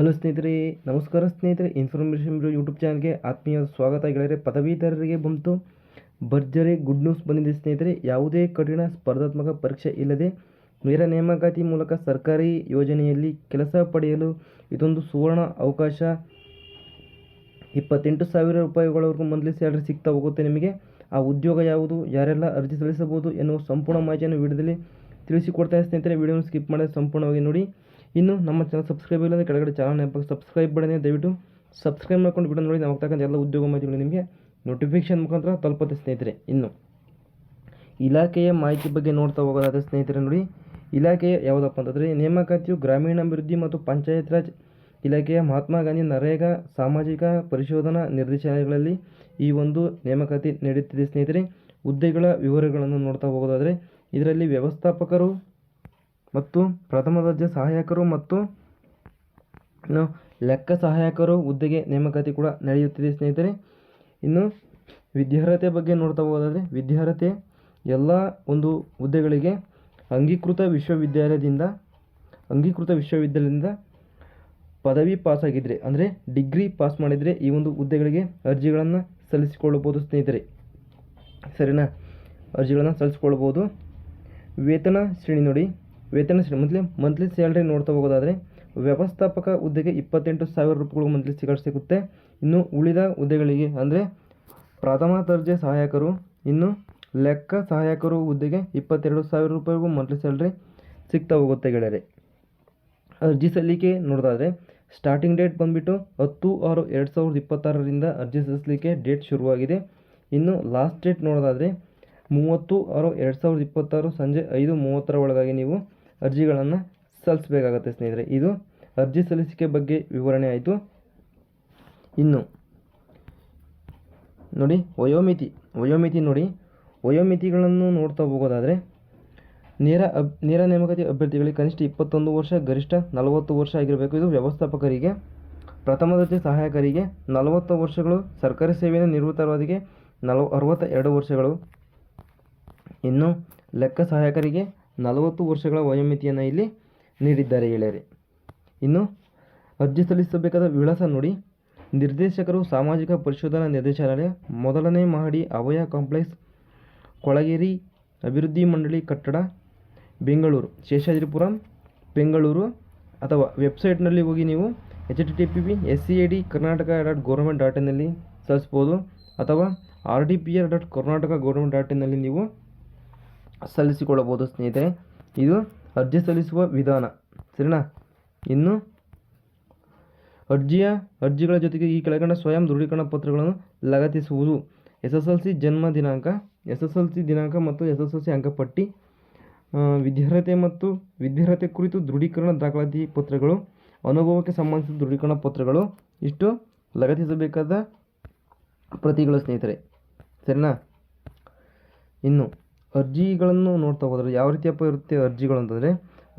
Hello ಸ್ನೇಹಿತರೆ, ನಮಸ್ಕಾರ ಸ್ನೇಹಿತರೆ. ಇನ್ಫಾರ್ಮೇಷನ್ ಬ್ಯೂರೋ ಯೂಟ್ಯೂಬ್ ಚಾನಲ್ಗೆ ಆತ್ಮೀಯ ಸ್ವಾಗತ. ಗೆಳೆಯರೆ, ಪದವೀಧರರಿಗೆ ಬಂತು ಭರ್ಜರಿ ಗುಡ್ ನ್ಯೂಸ್ ಬಂದಿದೆ ಸ್ನೇಹಿತರೆ. ಯಾವುದೇ ಕಠಿಣ ಸ್ಪರ್ಧಾತ್ಮಕ ಪರೀಕ್ಷೆ ಇಲ್ಲದೆ ನೇರ ನೇಮಕಾತಿ ಮೂಲಕ ಸರ್ಕಾರಿ ಯೋಜನೆಯಲ್ಲಿ ಕೆಲಸ ಪಡೆಯಲು ಇದೊಂದು ಸುವರ್ಣ ಅವಕಾಶ. 28,000 ರೂಪಾಯಿಗಳವರೆಗೂ ಮಂತ್ಲಿ ಸ್ಯಾಲರಿ ಸಿಗ್ತಾ ಹೋಗುತ್ತೆ ನಿಮಗೆ. ಆ ಉದ್ಯೋಗ ಯಾವುದು, ಯಾರೆಲ್ಲ ಅರ್ಜಿ ಸಲ್ಲಿಸಬಹುದು ಎನ್ನುವ ಸಂಪೂರ್ಣ ಮಾಹಿತಿಯನ್ನು ವಿಡಿಯೋದಲ್ಲಿ ತಿಳಿಸಿಕೊಡ್ತಾರೆ ಸ್ನೇಹಿತರೆ. ವಿಡಿಯೋನ ಸ್ಕಿಪ್ ಮಾಡದೆ ಸಂಪೂರ್ಣವಾಗಿ ನೋಡಿ. ಇನ್ನು ನಮ್ಮ ಚಾನಲ್ ಸಬ್ಸ್ಕ್ರೈಬ್ ಇಲ್ಲ ಕೆಳಗಡೆ ಚಾನಲ್ ನೆನಪಾಗಿ ಸಬ್ಸ್ಕ್ರೈಬ್ ಬಡನೆ ದಯವಿಟ್ಟು ಸಬ್ಸ್ಕ್ರೈಬ್ ಮಾಡ್ಕೊಂಡು ವಿಡಿಯೋ ನೋಡಿ. ನಾವು ತಕ್ಕಂಥ ಎಲ್ಲ ಉದ್ಯೋಗ ಮಾಹಿತಿಗಳು ನಿಮಗೆ ನೋಟಿಫಿಕೇಶನ್ ಮುಖಾಂತರ ತಲುಪುತ್ತೆ ಸ್ನೇಹಿತರೆ. ಇನ್ನು ಇಲಾಖೆಯ ಮಾಹಿತಿ ಬಗ್ಗೆ ನೋಡ್ತಾ ಹೋಗೋದಾದರೆ ಸ್ನೇಹಿತರೆ ನೋಡಿ, ಇಲಾಖೆಯ ಯಾವುದಪ್ಪ ಅಂತಂದರೆ ನೇಮಕಾತಿಯು ಗ್ರಾಮೀಣಾಭಿವೃದ್ಧಿ ಮತ್ತು ಪಂಚಾಯತ್ ರಾಜ್ ಇಲಾಖೆಯ ಮಹಾತ್ಮ ಗಾಂಧಿ ನರೇಗಾ ಸಾಮಾಜಿಕ ಪರಿಶೋಧನಾ ನಿರ್ದೇಶನಾಲಯಗಳಲ್ಲಿ ಈ ಒಂದು ನೇಮಕಾತಿ ನಡೆಯುತ್ತಿದೆ ಸ್ನೇಹಿತರೆ. ಹುದ್ದೆಗಳ ವಿವರಗಳನ್ನು ನೋಡ್ತಾ ಹೋಗೋದಾದರೆ ಇದರಲ್ಲಿ ವ್ಯವಸ್ಥಾಪಕರು ಮತ್ತು ಪ್ರಥಮ ದರ್ಜೆ ಸಹಾಯಕರು ಮತ್ತು ಲೆಕ್ಕ ಸಹಾಯಕರು ಹುದ್ದೆಗೆ ನೇಮಕಾತಿ ಕೂಡ ನಡೆಯುತ್ತಿದೆ ಸ್ನೇಹಿತರೆ. ಇನ್ನು ವಿದ್ಯಾರ್ಹತೆ ಬಗ್ಗೆ ನೋಡ್ತಾ ಹೋಗೋದಾದರೆ ವಿದ್ಯಾರ್ಹತೆ ಎಲ್ಲ ಒಂದು ಹುದ್ದೆಗಳಿಗೆ ಅಂಗೀಕೃತ ವಿಶ್ವವಿದ್ಯಾಲಯದಿಂದ ಪದವಿ ಪಾಸ್ ಆಗಿದ್ದರೆ ಅಂದರೆ ಡಿಗ್ರಿ ಪಾಸ್ ಮಾಡಿದರೆ ಈ ಒಂದು ಹುದ್ದೆಗಳಿಗೆ ಅರ್ಜಿಗಳನ್ನು ಸಲ್ಲಿಸಿಕೊಳ್ಳಬಹುದು ಸ್ನೇಹಿತರೆ. ಸರಿನಾ? ಅರ್ಜಿಗಳನ್ನು ಸಲ್ಲಿಸಿಕೊಳ್ಬೋದು. ವೇತನ ಶ್ರೇಣಿ ನೋಡಿ, ವೇತನ ಶ್ರೇಣಿ ಮಂತ್ಲಿ ಸ್ಯಾಲ್ರಿ ನೋಡ್ತಾ ಹೋಗೋದಾದರೆ ವ್ಯವಸ್ಥಾಪಕ ಹುದ್ದೆಗೆ 28,000 ರೂಪಾಯಿಗಳು ಮಂತ್ಲಿ ಸಿಗುತ್ತೆ. ಇನ್ನು ಉಳಿದ ಹುದ್ದೆಗಳಿಗೆ ಅಂದರೆ ಪ್ರಥಮ ದರ್ಜೆ ಸಹಾಯಕರು, ಇನ್ನು ಲೆಕ್ಕ ಸಹಾಯಕರು ಹುದ್ದೆಗೆ 22,000 ರೂಪಾಯಿಗೂ ಮಂತ್ಲಿ ಸ್ಯಾಲ್ರಿ ಸಿಗ್ತಾ ಹೋಗುತ್ತೆ ಗೆಳೆಯರೆ. ಅರ್ಜಿ ಸಲ್ಲಿಕೆ ನೋಡೋದಾದರೆ ಸ್ಟಾರ್ಟಿಂಗ್ ಡೇಟ್ ಬಂದುಬಿಟ್ಟು 10/6/2026 ಅರ್ಜಿ ಸಲ್ಲಿಸಲಿಕ್ಕೆ ಡೇಟ್ ಶುರುವಾಗಿದೆ. ಇನ್ನು ಲಾಸ್ಟ್ ಡೇಟ್ ನೋಡೋದಾದರೆ 30/6/2026 ಸಂಜೆ 5:30 ಒಳಗಾಗಿ ನೀವು ಅರ್ಜಿಗಳನ್ನು ಸಲ್ಲಿಸಬೇಕಾಗತ್ತೆ ಸ್ನೇಹಿತರೆ. ಇದು ಅರ್ಜಿ ಸಲ್ಲಿಸಿಕೆ ಬಗ್ಗೆ ವಿವರಣೆ ಆಯಿತು. ಇನ್ನು ನೋಡಿ ವಯೋಮಿತಿ ನೋಡಿ, ವಯೋಮಿತಿಗಳನ್ನು ನೋಡ್ತಾ ಹೋಗೋದಾದರೆ ನೇರ ನೇಮಕಾತಿ ಅಭ್ಯರ್ಥಿಗಳಿಗೆ ಕನಿಷ್ಠ 21 ವರ್ಷ, ಗರಿಷ್ಠ 40 ವರ್ಷ ಆಗಿರಬೇಕು. ಇದು ವ್ಯವಸ್ಥಾಪಕರಿಗೆ. ಪ್ರಥಮ ದರ್ಜೆ ಸಹಾಯಕರಿಗೆ 40 ವರ್ಷಗಳು, ಸರ್ಕಾರಿ ಸೇವೆಯಿಂದ ನಿವೃತ್ತರಾದವರಿಗೆ 62 ವರ್ಷಗಳು. ಇನ್ನು ಲೆಕ್ಕ ಸಹಾಯಕರಿಗೆ 40 ವರ್ಷಗಳ ವಯೋಮಿತಿಯನ್ನು ಇಲ್ಲಿ ನೀಡಿದ್ದಾರೆ ಗೆಳೆಯರೆ. ಇನ್ನು ಅರ್ಜಿ ಸಲ್ಲಿಸಬೇಕಾದ ವಿಳಾಸ ನೋಡಿ, ನಿರ್ದೇಶಕರು ಸಾಮಾಜಿಕ ಪರಿಶೋಧನಾ ನಿರ್ದೇಶನಾಲಯ, 1ನೇ ಮಹಡಿ, ಅಭಯ ಕಾಂಪ್ಲೆಕ್ಸ್, ಕೊಳಗೇರಿ ಅಭಿವೃದ್ಧಿ ಮಂಡಳಿ ಕಟ್ಟಡ, ಬೆಂಗಳೂರು, ಶೇಷಾದ್ರಿಪುರಂ, ಬೆಂಗಳೂರು. ಅಥವಾ ವೆಬ್ಸೈಟ್ನಲ್ಲಿ ಹೋಗಿ ನೀವು http://SCID-karnataka.government.in ಸಲ್ಲಿಸ್ಬೋದು. ಅಥವಾ rdpr.karnataka.government.in ನೀವು ಸಲ್ಲಿಸಿಕೊಳ್ಳಬಹುದು ಸ್ನೇಹಿತರೆ. ಇದು ಅರ್ಜಿ ಸಲ್ಲಿಸುವ ವಿಧಾನ. ಸರಿನಾ? ಇನ್ನು ಅರ್ಜಿಗಳ ಜೊತೆಗೆ ಈ ಕೆಳಗಂಡ ಸ್ವಯಂ ದೃಢೀಕರಣ ಪತ್ರಗಳನ್ನು ಲಗತ್ತಿಸುವುದು. SSLC ಜನ್ಮ ದಿನಾಂಕ, SSLC ದಿನಾಂಕ ಮತ್ತು SSLC ಅಂಕಪಟ್ಟಿ, ವಿದ್ಯಾರ್ಹತೆ ಕುರಿತು ದೃಢೀಕರಣ ದಾಖಲಾತಿ ಪತ್ರಗಳು, ಅನುಭವಕ್ಕೆ ಸಂಬಂಧಿಸಿದ ದೃಢೀಕರಣ ಪತ್ರಗಳು, ಇಷ್ಟು ಲಗತ್ತಿಸಬೇಕಾದ ಪ್ರತಿಗಳು ಸ್ನೇಹಿತರೆ. ಸರಿನಾ? ಇನ್ನು ಅರ್ಜಿಗಳನ್ನು ನೋಡ್ತಾ ಹೋದರೆ ಯಾವ ರೀತಿಯಪ್ಪ ಇರುತ್ತೆ ಅರ್ಜಿಗಳು ಅಂತಂದರೆ,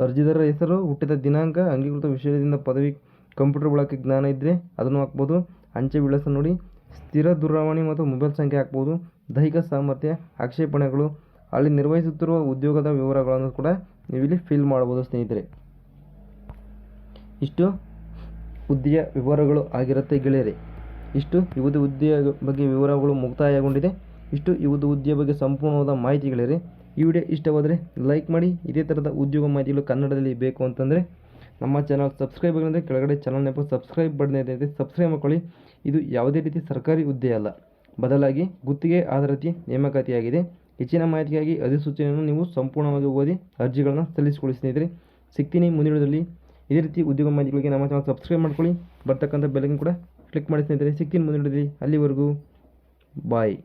ಅರ್ಜಿದಾರರ ಹೆಸರು, ಹುಟ್ಟಿದ ದಿನಾಂಕ, ಅಂಗೀಕೃತ ವಿಷಯದಿಂದ ಪದವಿ, ಕಂಪ್ಯೂಟರ್ ಬಳಕೆ ಜ್ಞಾನ ಇದ್ದರೆ ಅದನ್ನು ಹಾಕ್ಬೋದು. ಅಂಚೆ ವಿಳಾಸ ನೋಡಿ, ಸ್ಥಿರ ದೂರವಾಣಿ ಮತ್ತು ಮೊಬೈಲ್ ಸಂಖ್ಯೆ ಹಾಕ್ಬೋದು. ದೈಹಿಕ ಸಾಮರ್ಥ್ಯ, ಆಕ್ಷೇಪಣೆಗಳು, ಅಲ್ಲಿ ನಿರ್ವಹಿಸುತ್ತಿರುವ ಉದ್ಯೋಗದ ವಿವರಗಳನ್ನು ಕೂಡ ನೀವು ಇಲ್ಲಿ ಫಿಲ್ ಮಾಡ್ಬೋದು ಸ್ನೇಹಿತರೆ. ಇಷ್ಟು ಹುದ್ದೆಯ ವಿವರಗಳು ಆಗಿರುತ್ತೆ ಗೆಳೆಯರೆ. ಇಷ್ಟು ಇವತ್ತು ಹುದ್ದೆಯ ಬಗ್ಗೆ ವಿವರಗಳು ಮುಕ್ತಾಯಗೊಂಡಿದೆ. ಇಷ್ಟು ಇವತ್ತು ಹುದ್ದೆಯ ಬಗ್ಗೆ ಸಂಪೂರ್ಣವಾದ ಮಾಹಿತಿ ಗೆಳೆಯರೆ. ಈ ವಿಡಿಯೋ ಇಷ್ಟವಾದರೆ ಲೈಕ್ ಮಾಡಿ. ಇದೇ ಥರದ ಉದ್ಯೋಗ ಮಾಹಿತಿಗಳು ಕನ್ನಡದಲ್ಲಿ ಬೇಕು ಅಂತಂದರೆ ನಮ್ಮ ಚಾನಲ್ ಸಬ್ಸ್ಕ್ರೈಬ್ ಆಗಿದ್ರೆ ಕೆಳಗಡೆ ಚಾನಲ್ ನೆನಪು ಸಬ್ಸ್ಕ್ರೈಬ್ ಬಟನ್ ಇದೆ, ಸಬ್ಸ್ಕ್ರೈಬ್ ಮಾಡ್ಕೊಳ್ಳಿ. ಇದು ಯಾವುದೇ ರೀತಿ ಸರ್ಕಾರಿ ಹುದ್ದೆ ಅಲ್ಲ, ಬದಲಾಗಿ ಗುತ್ತಿಗೆ ಆಧಾರಿತ ನೇಮಕಾತಿಯಾಗಿದೆ. ಹೆಚ್ಚಿನ ಮಾಹಿತಿಗಾಗಿ ಅಧಿಸೂಚನೆಯನ್ನು ನೀವು ಸಂಪೂರ್ಣವಾಗಿ ಓದಿ ಅರ್ಜಿಗಳನ್ನು ಸಲ್ಲಿಸಿಕೊಳ್ಳಿ ಸ್ನೇಹಿತರೆ. ಸಿಗ್ತೀನಿ ಮುಂದಿನ ವಿಡಿಯೋದಲ್ಲಿ. ಇದೇ ರೀತಿ ಉದ್ಯೋಗ ಮಾಹಿತಿಗಳಿಗೆ ನಮ್ಮ ಚಾನಲ್ ಸಬ್ಸ್ಕ್ರೈಬ್ ಮಾಡ್ಕೊಳ್ಳಿ. ಬರ್ತಕ್ಕಂಥ ಬೆಲ್ಲನ್ನು ಕೂಡ ಕ್ಲಿಕ್ ಮಾಡಿ ಸ್ನೇಹಿತರೆ. ಸಿಗ್ತೀನಿ ಮುಂದಿನ ವಿಡಿಯೋದಲ್ಲಿ. ಅಲ್ಲಿವರೆಗೂ ಬಾಯ್.